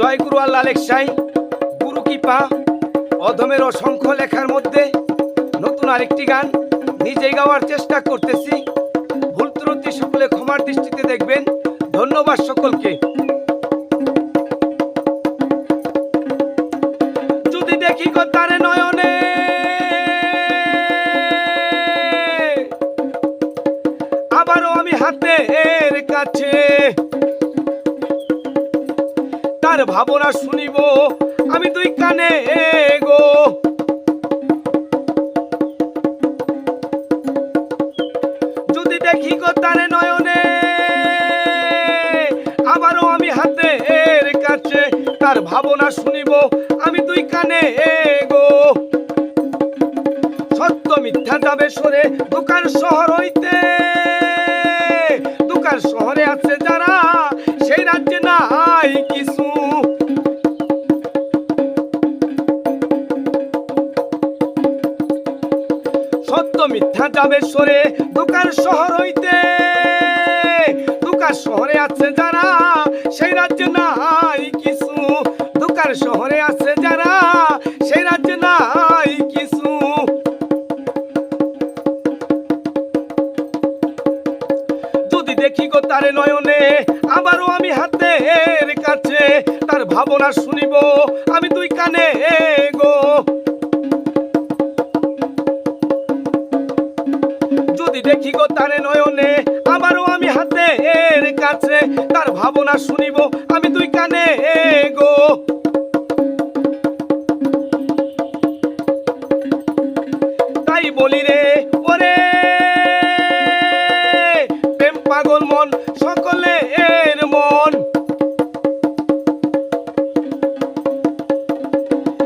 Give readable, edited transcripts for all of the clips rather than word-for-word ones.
জয় গুরু আল্লাহ লেখসাই গুরু কৃপা অধমের অসংখ্য লেখার মধ্যে নতুন আরেকটি গান নিজেই গাওয়ার চেষ্টা করতেছি। ভুল ত্রুটি সকলে ক্ষমার দৃষ্টিতে দেখবেন। ধন্যবাদ সকলকে। যদি দেখি গো তারে নয়নে আবারও আমি হাতের কাছে তার ভাবনা শুনিব আমি দুই কানে গো। যদি দেখি গো তারে নয়নে আবারও আমি হাতের কাছে তার ভাবনা শুনিব আমি দুই কানে গো। সত্য মিথ্যা যাবে সরে দোকান শহর হইতে, দোকান শহরে আছে যারা সেই রাজ্যে নাই কিছু। সত্য মিথ্যা যাবে সরে দোকান শহর হইতে, দোকান শহরে আছে যারা সেই রাজ্যে নাই কিছু। দোকান শহরে আছে যারা সেই রাজ্যে নাই কিছু। যদি দেখি গো তারে নয়নে আবারও আমি হাতের কাছে তার ভাবনা শুনিব আমি দুই কানে গো। যদি দেখি গো তারে নয়নে আবারও আমি হাতের কাছে তার ভাবনা শুনিব আমি দুই কানে গো। তাই বলি রে ওরে প্রেম পাগল মন সকলের মন,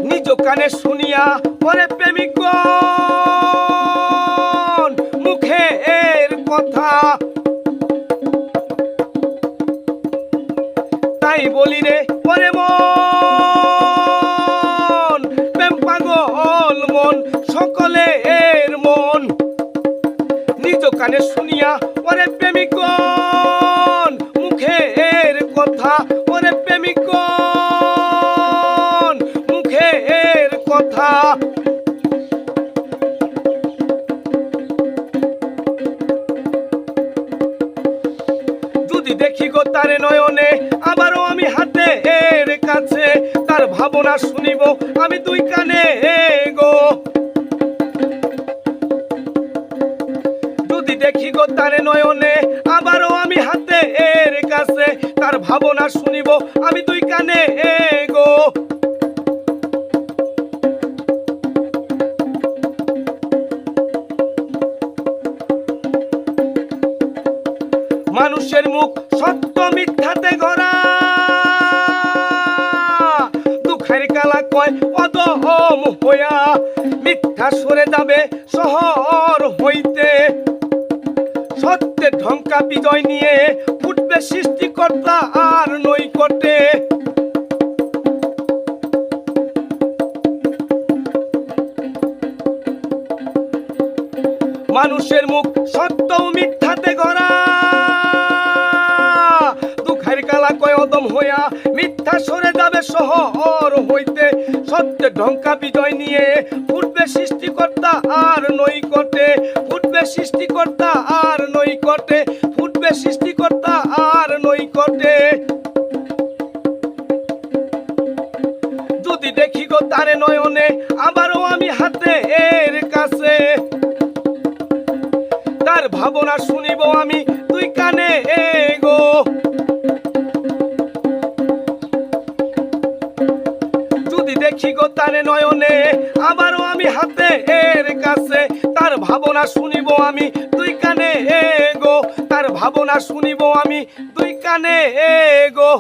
নিজ কানে শুনিয়া ওরে প্রেমিক মুখের কথা। তাই বলি রে ওরে মন প্রেম পাগল মন সকলের মন, নিজ কানে শুনিয়া ওরে প্রেমিক মুখের কথা। ওরে প্রেমিক মুখের কথা। যদি দেখি গো তারে নয়নে আবারও আমি হাতের কাছে তার ভাবনা শুনিব আমি দুই কানে গো। যদি দেখি গো তারে নয়নে আবারও আমি হাতের কাছে তার ভাবনা শুনিব আমি দুই কানে গো। মানুষের মুখ সত্য মিথ্যাতে গড়া, দুঃখের কালা কয় অদম হইয়া মিথ্যা সরে যাবে শহর হইতে। সত্যের ঢঙ্কা বিজয় নিয়ে উঠবে সৃষ্টিকর্তা আর নৈকটে। মানুষের মুখ সত্য মিথ্যাতে গড়া, দুঃখের কালা কয় অদম হইয়া মিথ্যা সরে যাবে শহর হইতে। সত্যের ঢঙ্কা বিজয় নিয়ে উঠবে সৃষ্টিকর্তা আর নৈকটে। উঠবে সৃষ্টিকর্তা আর নৈকটে। উঠবে সৃষ্টিকর্তা আর নৈকটে। যদি দেখি গো তারে নয়নে আবারও আমি হাতের কাছে তার ভাবনা শুনিব আমি দুই কানে গো। যদি দেখি গো তারে নয়নে আবারও আমি হাতের কাছে তার ভাবনা শুনিব আমি দুই কানে গো। তার ভাবনা শুনিব আমি দুই কানে গো।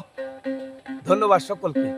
ধন্যবাদ সকলকে।